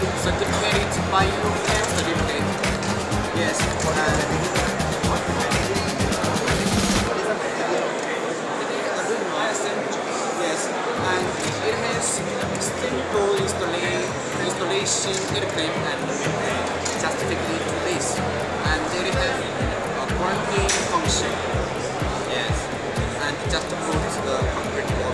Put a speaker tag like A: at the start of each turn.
A: certificate, bio certificate. Yes, yes, and it has simple installation, airplane, and certificate place, and they have a quarantine function. Yes, and just put the concrete wall.